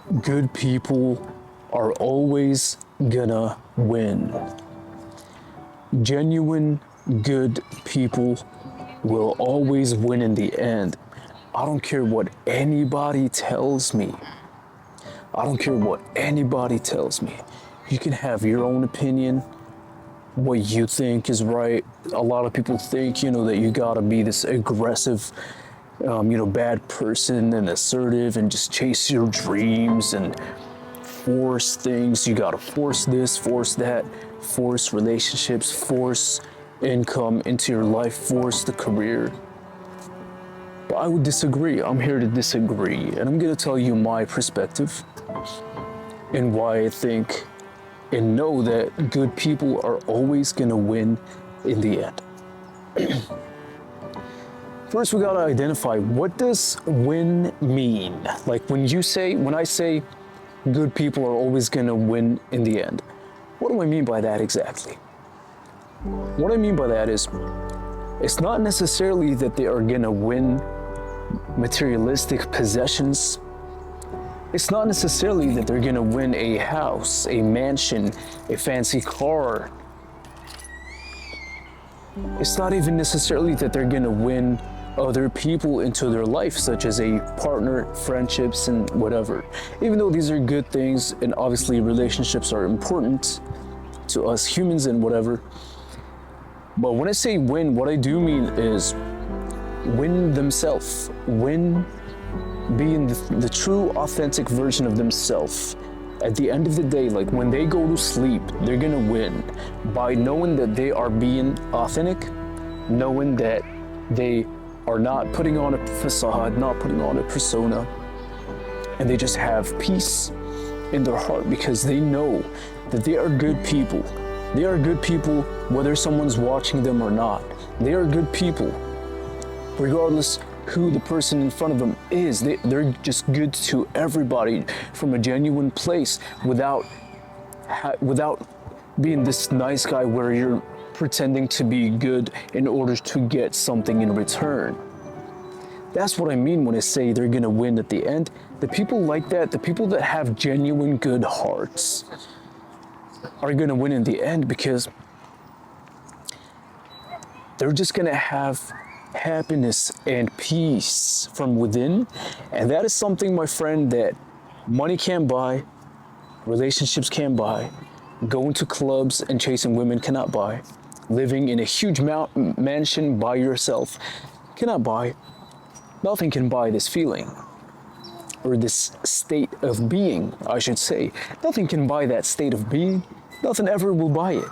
Good people are always gonna win. Genuine good people will always win in the end. I don't care what anybody tells me. I don't care what anybody tells me. You can have your own opinion, what you think is right. A lot of people think, that you gotta be this aggressive, bad person and assertive and just chase your dreams and force things. You gotta force this, force that, force relationships, force income into your life, force the career. But I would disagree. I'm here to disagree, and I'm gonna tell you my perspective and why I think and know that good people are always gonna win in the end. First, we gotta identify, what does win mean? Like when I say good people are always gonna win in the end, what do I mean by that exactly? What I mean by that is, it's not necessarily that they are gonna win materialistic possessions. It's not necessarily that they're gonna win a house, a mansion, a fancy car. It's not even necessarily that they're gonna win other people into their life, such as a partner, friendships, and whatever. Even though these are good things, and obviously relationships are important to us humans and whatever. But when I say win, what I do mean is win themselves, win being the true, authentic version of themselves. At the end of the day, like when they go to sleep, they're gonna win by knowing that they are being authentic, knowing that they are not putting on a facade, not putting on a persona, and they just have peace in their heart because they know that they are good people. They are good people whether someone's watching them or not. They are good people regardless who the person in front of them is. They're just good to everybody from a genuine place without being this nice guy where you're pretending to be good in order to get something in return. That's what I mean when I say they're gonna win at the end. The people like that, the people that have genuine good hearts, are gonna win in the end because they're just gonna have happiness and peace from within. And that is something, my friend, that money can't buy, relationships can't buy, going to clubs and chasing women cannot buy, living in a huge mansion by yourself cannot buy. Nothing can buy this feeling, or this state of being, I should say. Nothing can buy that state of being. Nothing ever will buy it.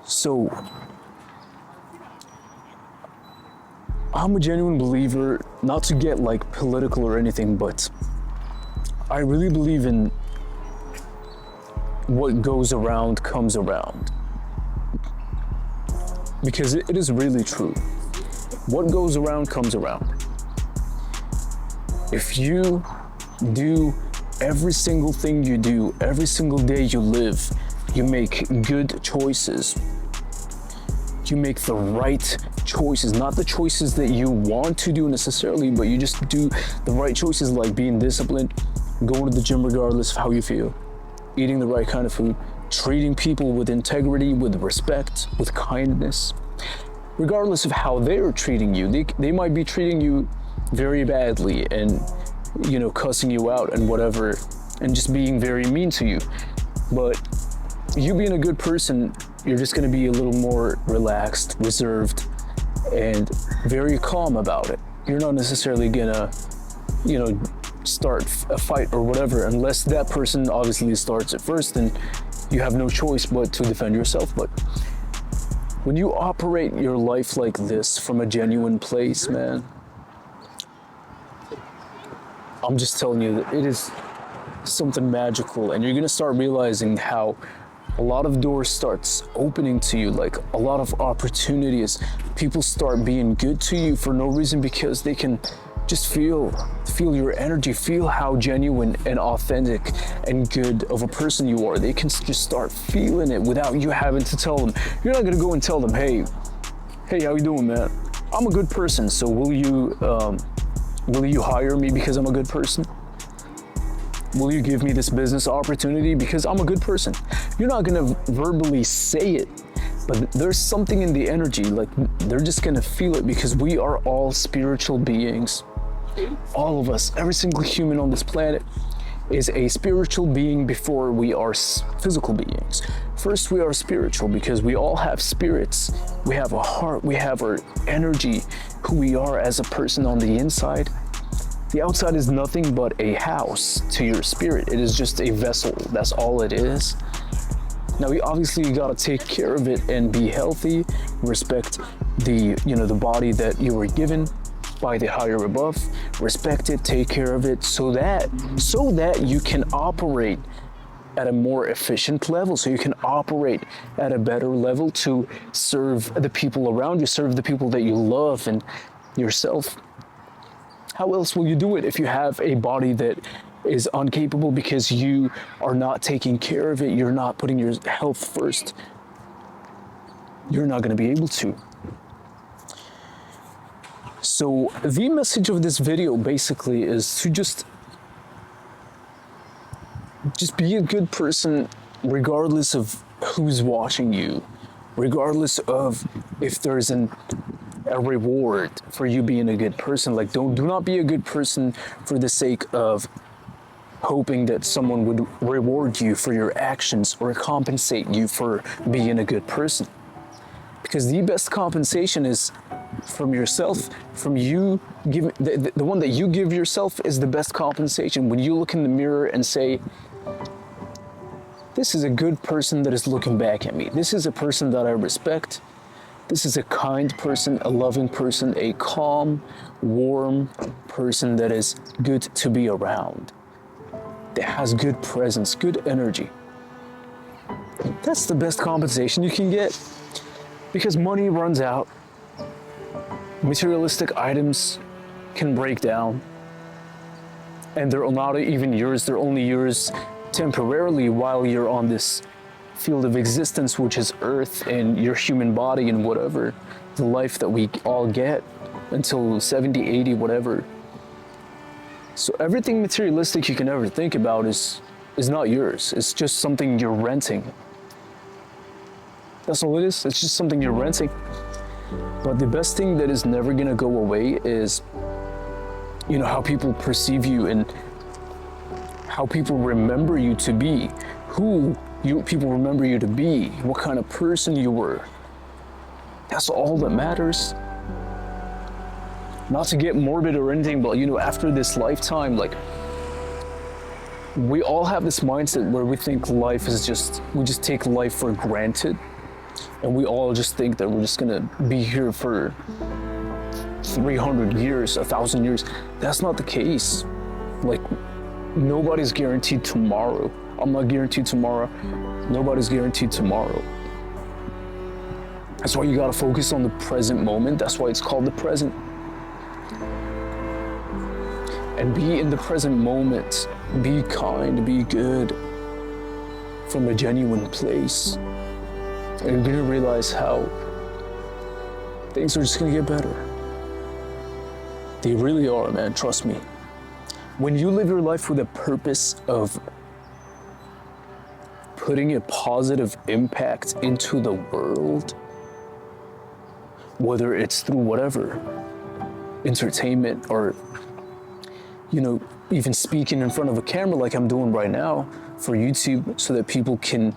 So, I'm a genuine believer, not to get like political or anything, but I really believe in what goes around comes around. Because it is really true. What goes around comes around. If you do every single thing you do, every single day you live, you make good choices. You make the right choices, not the choices that you want to do necessarily, but you just do the right choices, like being disciplined, going to the gym regardless of how you feel, eating the right kind of food, treating people with integrity, with respect, with kindness, regardless of how they're treating you. They might be treating you very badly and, cussing you out and whatever, and just being very mean to you. But you being a good person, you're just gonna be a little more relaxed, reserved, and very calm about it. You're not necessarily gonna, start a fight or whatever, unless that person obviously starts it first, and you have no choice but to defend yourself. But when you operate your life like this from a genuine place, man, I'm just telling you that it is something magical, and you're gonna start realizing how a lot of doors starts opening to you, like a lot of opportunities. People start being good to you for no reason because they can just feel your energy, feel how genuine and authentic and good of a person you are. They can just start feeling it without you having to tell them. You're not gonna go and tell them, hey, how you doing, man? I'm a good person, so will you, Will you hire me because I'm a good person? Will you give me this business opportunity because I'm a good person? You're not gonna verbally say it, but there's something in the energy, like they're just gonna feel it, because we are all spiritual beings. All of us, every single human on this planet is a spiritual being before we are physical beings. First, we are spiritual because we all have spirits. We have a heart, we have our energy, who we are as a person on the inside. The outside is nothing but a house to your spirit. It is just a vessel, that's all it is. Now, you gotta take care of it and be healthy, respect the body that you were given by the higher above, respect it, take care of it, so that you can operate at a more efficient level, so you can operate at a better level to serve the people around you, serve the people that you love and yourself. How else will you do it if you have a body that is incapable because you are not taking care of it, you're not putting your health first? You're not going to be able to. So the message of this video basically is to just be a good person regardless of who's watching you, regardless of if there's a reward for you being a good person. Like, do not be a good person for the sake of hoping that someone would reward you for your actions or compensate you for being a good person. Because the best compensation is from yourself, from you giving, the one that you give yourself is the best compensation. When you look in the mirror and say, this is a good person that is looking back at me. This is a person that I respect. This is a kind person, a loving person, a calm, warm person that is good to be around, that has good presence, good energy. That's the best compensation you can get, because money runs out. Materialistic items can break down, and they're not even yours, they're only yours temporarily while you're on this field of existence, which is Earth and your human body and whatever, the life that we all get until 70, 80, whatever. So everything materialistic you can ever think about is not yours. It's just something you're renting. That's all it is. It's just something you're renting. But the best thing that is never gonna go away is, how people perceive you and how people remember you to be, people remember you to be, what kind of person you were. That's all that matters. Not to get morbid or anything, but after this lifetime, like, we all have this mindset where we think life is we just take life for granted. And we all just think that we're just gonna be here for 300 years, 1,000 years. That's not the case. Like, nobody's guaranteed tomorrow. I'm not guaranteed tomorrow. Nobody's guaranteed tomorrow. That's why you gotta focus on the present moment. That's why it's called the present. And be in the present moment. Be kind, be good, from a genuine place. And you're gonna realize how things are just gonna get better. They really are, man, trust me. When you live your life with a purpose of putting a positive impact into the world, whether it's through whatever, entertainment or, even speaking in front of a camera like I'm doing right now for YouTube so that people can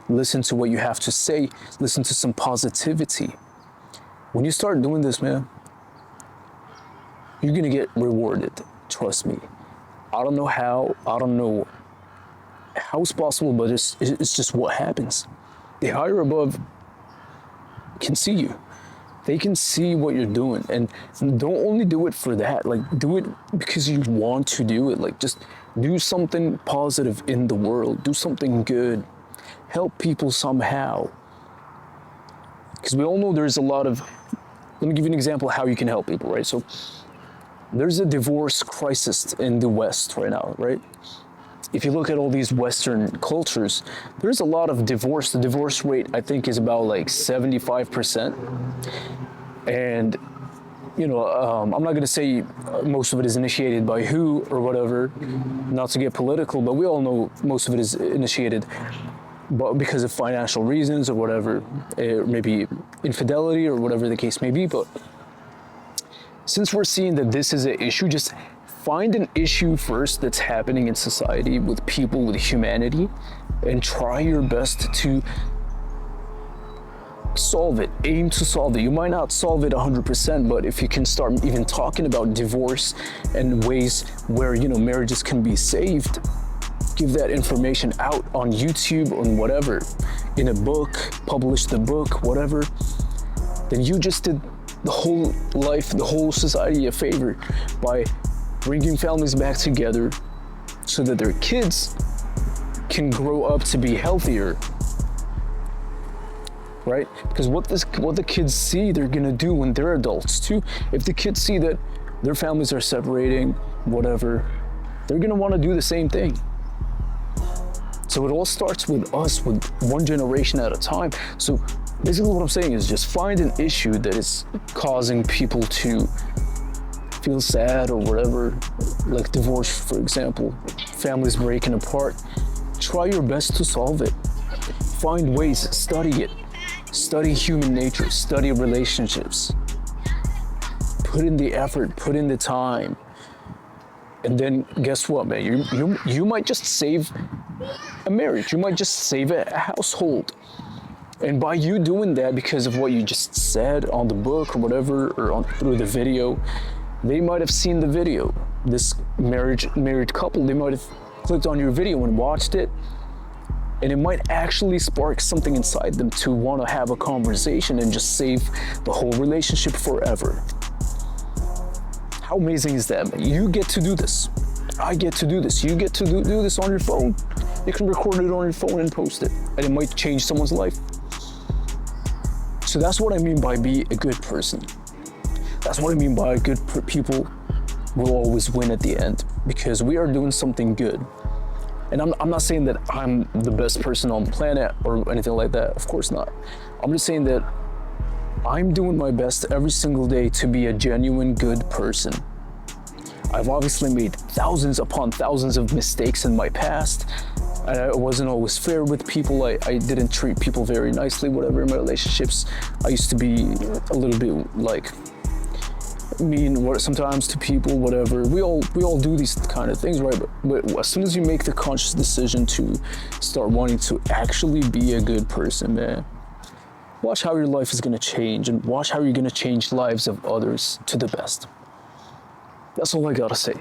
listen to what you have to say, listen to some positivity. When you start doing this, man, you're gonna get rewarded, trust me. I don't know how it's possible, but it's just what happens. The higher above can see you. They can see what you're doing, and don't only do it for that, like, do it because you want to do it. Like, just do something positive in the world, do something good, help people somehow. Because we all know there's a lot of, let me give you an example of how you can help people, right? So there's a divorce crisis in the West right now, right? If you look at all these Western cultures, there's a lot of divorce. The divorce rate, I think, is about like 75%. And I'm not going to say most of it is initiated by who or whatever, not to get political, but we all know most of it is initiated but because of financial reasons or whatever, maybe infidelity or whatever the case may be. But since we're seeing that this is an issue, just find an issue first that's happening in society with people, with humanity, and try your best to solve it. Aim to solve it. You might not solve it 100%, but if you can start even talking about divorce and ways where, marriages can be saved, give that information out on YouTube or whatever, in a book, publish the book, whatever, then you just did the whole life, the whole society a favor by bringing families back together so that their kids can grow up to be healthier, right? Because what the kids see, they're gonna do when they're adults too. If the kids see that their families are separating, whatever, they're gonna wanna do the same thing. So it all starts with us, with one generation at a time. So basically what I'm saying is just find an issue that is causing people to feel sad or whatever, like divorce, for example, families breaking apart. Try your best to solve it. Find ways, study it. Study human nature, study relationships. Put in the effort, put in the time. And then guess what, man? You might just save a marriage. You might just save a household. And by you doing that, because of what you just said on the book or whatever, or through the video, they might have seen the video. This married couple, they might have clicked on your video and watched it. And it might actually spark something inside them to want to have a conversation and just save the whole relationship forever. How amazing is that, man? You get to do this. I get to do this. You get to do this on your phone. You can record it on your phone and post it, and it might change someone's life. So that's what I mean by be a good person. That's what I mean by good people will always win at the end, because we are doing something good. And I'm not saying that I'm the best person on the planet or anything like that. Of course not. I'm just saying that I'm doing my best every single day to be a genuine good person. I've obviously made thousands upon thousands of mistakes in my past. I wasn't always fair with people. I didn't treat people very nicely, whatever, in my relationships. I used to be a little bit like mean sometimes to people, whatever. We all do these kind of things, right? But as soon as you make the conscious decision to start wanting to actually be a good person, man, watch how your life is gonna change, and watch how you're gonna change lives of others to the best. That's all I gotta say.